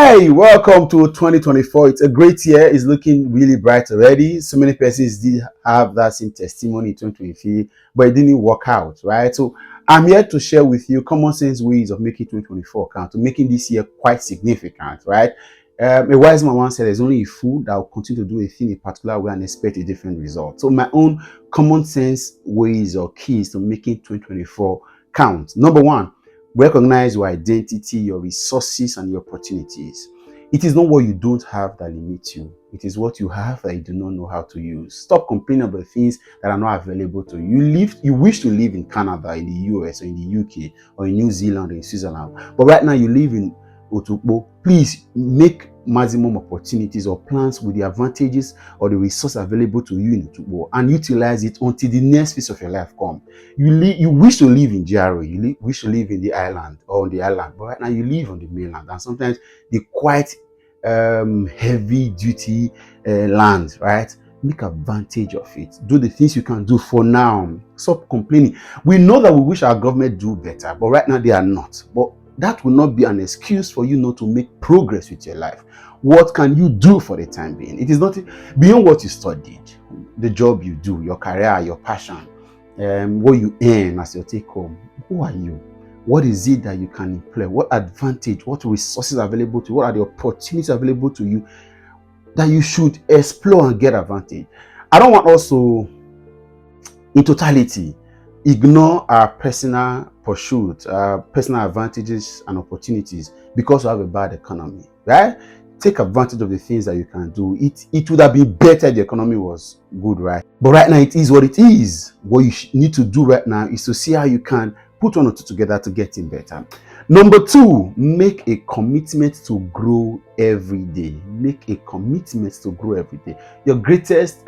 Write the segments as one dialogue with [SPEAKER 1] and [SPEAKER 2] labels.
[SPEAKER 1] Hey, welcome to 2024. It's a great year. It's looking really bright already. So many persons did have that same testimony in 2023, but it didn't work out, right? So I'm here to share with you common sense ways of making 2024 count, to making this year quite significant, right? A wise man once said, "There's only a fool that will continue to do a thing a particular way and expect a different result." So my own common sense ways or keys to making 2024 count. Number one, recognize your identity, your resources, and your opportunities. It is not what you don't have that limits you. It is what you have that you do not know how to use. Stop complaining about things that are not available to you. You wish to live in Canada, in the US, or in the UK, or in New Zealand, or in Switzerland. But right now you live in Otukpo. Please make maximum opportunities or plans with the advantages or the resource available to you in Otukpo and utilize it until the next phase of your life come. You wish to live in GRA, wish to live in the island or on the island, but right now you live on the mainland, and sometimes the quite heavy duty land, right? Make advantage of it. Do the things you can do for now. Stop complaining. We know that we wish our government do better, but right now they are not. But that will not be an excuse for you not to make progress with your life. What can you do for the time being? It is not beyond what you studied, the job you do, your career, your passion, what you earn as your take home. Who are you? What is it that you can employ? What advantage, what resources are available to you? What are the opportunities available to you that you should explore and get advantage? I don't want also, in totality, ignore our personal pursuit, personal advantages and opportunities because we have a bad economy, right? Take advantage of the things that you can do. It would have been better if the economy was good, right? But right now it is what it is. What you need to do right now is to see how you can put one or two together to get in better. Number two, make a commitment to grow every day. Make a commitment to grow every day. Your greatest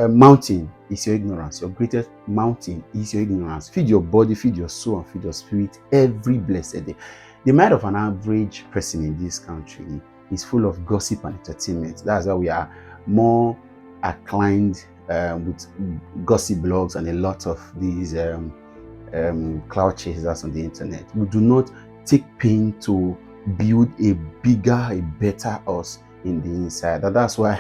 [SPEAKER 1] mountain is your ignorance. Your greatest mountain is your ignorance. Feed your body, feed your soul, and feed your spirit every blessed day. The mind of an average person in this country is full of gossip and entertainment. That's why we are more inclined with gossip blogs and a lot of these cloud chasers on the internet. We do not take pain to build a bigger, a better us in the inside. And that's why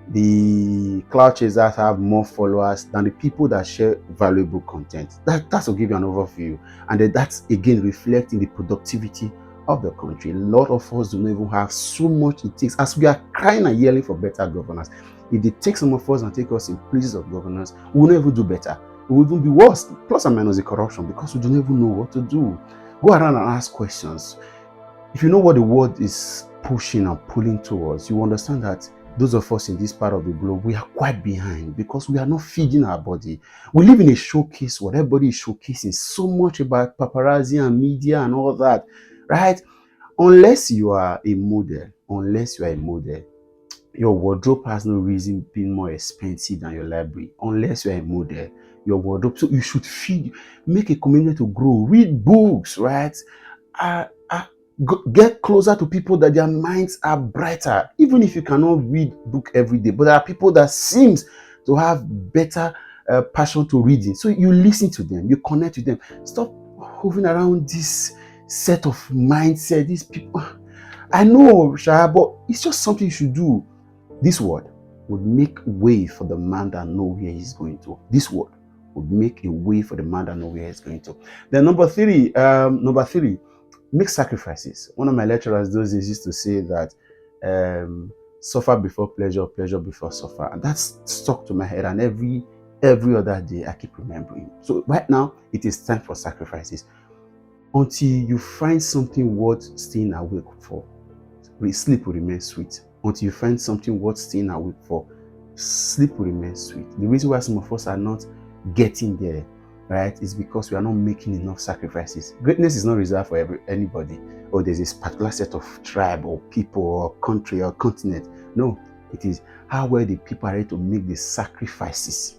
[SPEAKER 1] the cloud chasers have more followers than the people that share valuable content. That's to give you an overview. And that's again reflecting the productivity of the country. A lot of us do not even have so much it takes. As we are crying and yelling for better governance, if they take some of us and take us in places of governance, we will never do better. It will even be worse, plus and minus the corruption, because we don't even know what to do. Go around and ask questions. If you know what the world is pushing and pulling towards, you understand that those of us in this part of the globe, we are quite behind because we are not feeding our body. We live in a showcase where everybody is showcasing so much about paparazzi and media and all that, right? Unless you are a model, your wardrobe has no reason being more expensive than your library. Unless you're a model, your wardrobe. So you should make a commitment to grow, read books, right? Get closer to people that their minds are brighter, even if you cannot read book every day. But there are people that seems to have better passion to reading. So you listen to them, you connect with them. Stop hovering around this set of mindset. These people, I know, Shah, but it's just something you should do. This word would make way for the man that knows where he's going to. This word would make a way for the man that knows where he's going to. Then number three, make sacrifices. One of my lecturers those days used to say that suffer before pleasure, pleasure before suffer. And that's stuck to my head. And every other day I keep remembering. So right now it is time for sacrifices. Until you find something worth staying awake for, sleep will remain sweet. Until you find something worth staying awake for, sleep will remain sweet. The reason why some of us are not getting there, right, is because we are not making enough sacrifices. Greatness is not reserved for anybody, or there's this particular set of tribe or people or country or continent. No, it is how well the people are ready to make the sacrifices.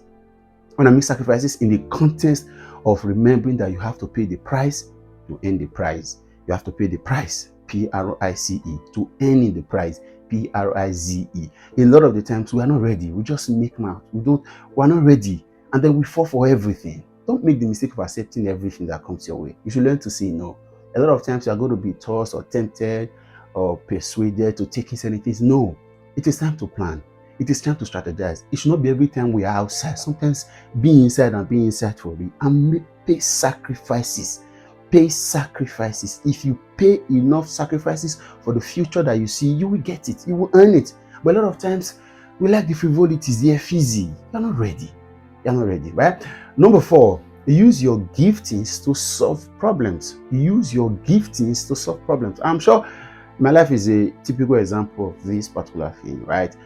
[SPEAKER 1] When I make sacrifices in the context of remembering that you have to pay the price to earn the prize. You have to pay the price, PRICE, to earn the prize, PRIZE. A lot of the times we are not ready. We just make mouth. We're not ready. And then we fall for everything. Don't make the mistake of accepting everything that comes your way. You should learn to say no. A lot of times you are going to be tossed or tempted or persuaded to take in certain things. No, it is time to plan. It is time to strategize. It should not be every time we are outside. Sometimes be inside and be inside for it. And pay sacrifices. Pay sacrifices. If you pay enough sacrifices for the future that you see, you will get it. You will earn it. But a lot of times, we like the frivolities, the easy. You're not ready. You're not ready, right? Number 4, use your giftings to solve problems. Use your giftings to solve problems. I'm sure my life is a typical example of this particular thing, right?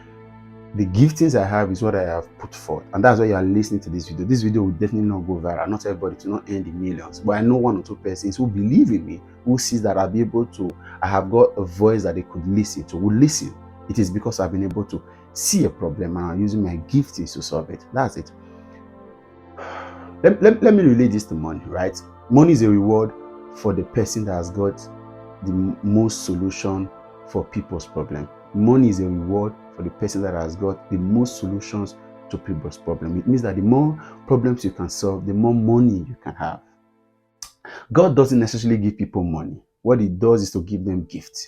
[SPEAKER 1] The giftings I have is what I have put forth, and that's why you are listening to this video. This video will definitely not go viral. Not everybody to not earn the millions, but I know 1 or 2 persons who believe in me, who sees that I'll be able to. I have got a voice that they could listen to. Will listen. It is because I've been able to see a problem and I'm using my giftings to solve it. That's it. Let me relate this to money, right? Money is a reward for the person that has got the most solution for people's problem. Money is a reward for the person that has got the most solutions to people's problem. It means that the more problems you can solve, the more money you can have. God doesn't necessarily give people money. What he does is to give them gifts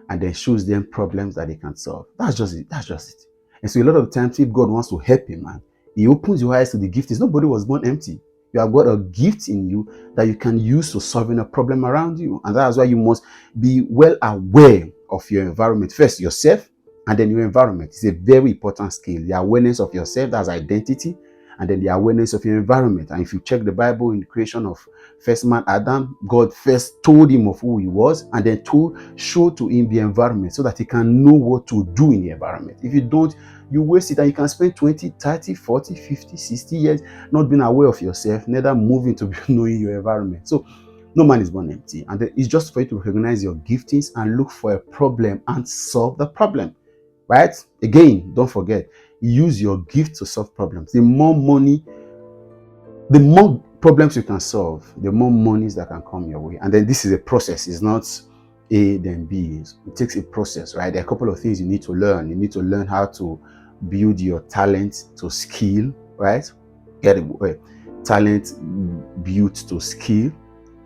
[SPEAKER 1] and then shows them problems that they can solve. That's just it. That's just it. And so a lot of times, if God wants to help a man, he opens your eyes to the giftings. Nobody was born empty. You have got a gift in you that you can use to solving a problem around you. And that's why you must be well aware of your environment. First, yourself, and then your environment. It's a very important skill. The awareness of yourself, that's identity, and then the awareness of your environment. And if you check the Bible, in the creation of first man Adam, God first told him of who he was, and then showed to him the environment so that he can know what to do in the environment. If you don't, you waste it, and you can spend 20, 30, 40, 50, 60 years not being aware of yourself, neither moving to be knowing your environment. So no man is born empty, and it's just for you to recognize your giftings and look for a problem and solve the problem, right? Again, don't forget, use your gift to solve problems. The more problems you can solve, the more monies that can come your way. And then this is a process. It's not A then B. It takes a process, right? There are a couple of things you need to learn. You need to learn how to build your talent to skill, right? Get it? Talent built to skill.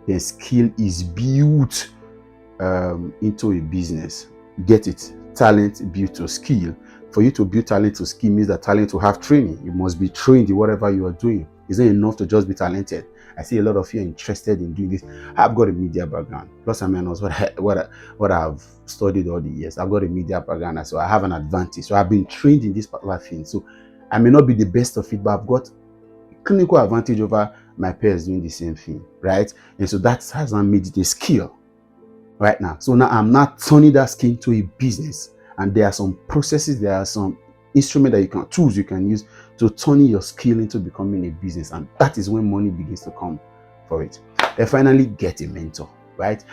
[SPEAKER 1] Then skill is built into a business. Get it? Talent built to skill. For you to build talent to skill means that talent will have training. You must be trained in whatever you are doing. It's not enough to just be talented. I see a lot of you are interested in doing this. I've got a media background. Plus and minus what I've studied all the years. I've got a media background, so I have an advantage. So I've been trained in this particular thing. So I may not be the best of it, but I've got clinical advantage over my peers doing the same thing, right? And so that has made it a skill right now. So now I'm not turning that skill into a business. And there are some processes, there are some instruments tools you can use to turn your skill into becoming a business. And that is when money begins to come for it. And finally, get a mentor, right?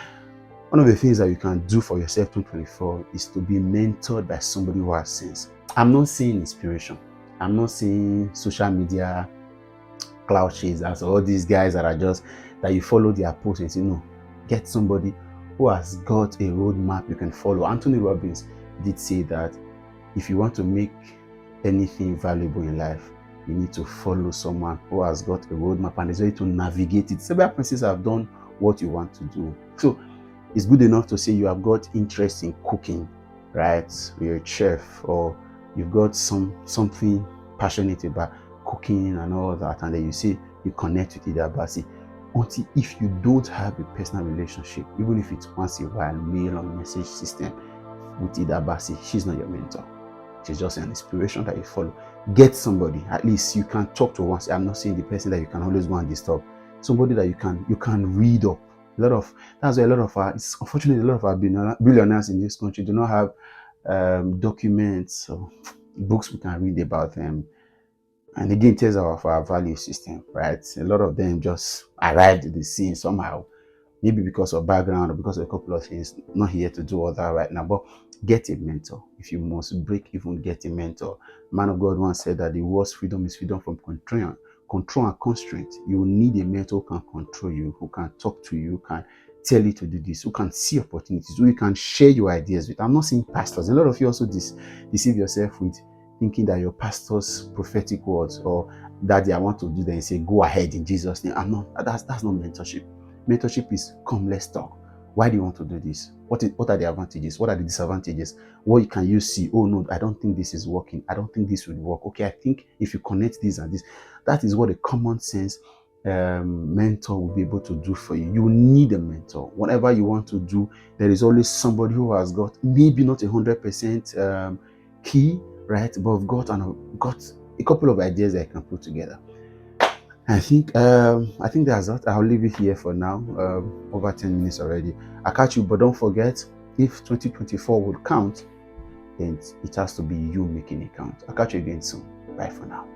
[SPEAKER 1] One of the things that you can do for yourself in 2024 is to be mentored by somebody who has sense. I'm not saying inspiration. I'm not saying social media cloud chasers or all these guys that you follow their posts and say, no, get somebody who has got a roadmap you can follow. Anthony Robbins did say that if you want to make anything valuable in life, you need to follow someone who has got a roadmap and is ready to navigate it. Several persons have done what you want to do. So it's good enough to say you have got interest in cooking, right? You're a chef, or you've got something passionate about cooking and all that, and then you say you connect with Ida Abasi. Until if you don't have a personal relationship, even if it's once in a while, mail or message system with Ida Abasi, she's not your mentor. She's just an inspiration that you follow. Get somebody, at least you can talk to once. I'm not saying the person that you can always go and disturb. Somebody that you can read up. That's why it's unfortunately a lot of our billionaires in this country do not have documents or books we can read about them. And again, it tells our value system, right? A lot of them just arrived at the scene somehow, maybe because of background or because of a couple of things. Not here to do all that right now, but get a mentor. If you must break even, get a mentor. Man of God once said that the worst freedom is freedom from control and constraint. You need a mentor who can control you, who can talk to you, who can tell you to do this, who can see opportunities, who you can share your ideas with. I'm not saying pastors. A lot of you also deceive yourself with thinking that your pastor's prophetic words or that I want to do that and say, go ahead in Jesus' name. That's not mentorship. Mentorship is come, let's talk. Why do you want to do this? What are the advantages? What are the disadvantages? What can you see? Oh no, I don't think this is working. I don't think this would work. Okay, I think if you connect this and this, that is what a common sense mentor will be able to do for you. You need a mentor. Whatever you want to do, there is always somebody who has got maybe not 100% key, right? But got a couple of ideas that I can put together. I think that's that. I'll leave it here for now. Over 10 minutes already. I'll catch you, but don't forget, if 2024 would count, then it has to be you making it count. I'll catch you again soon. Bye for now.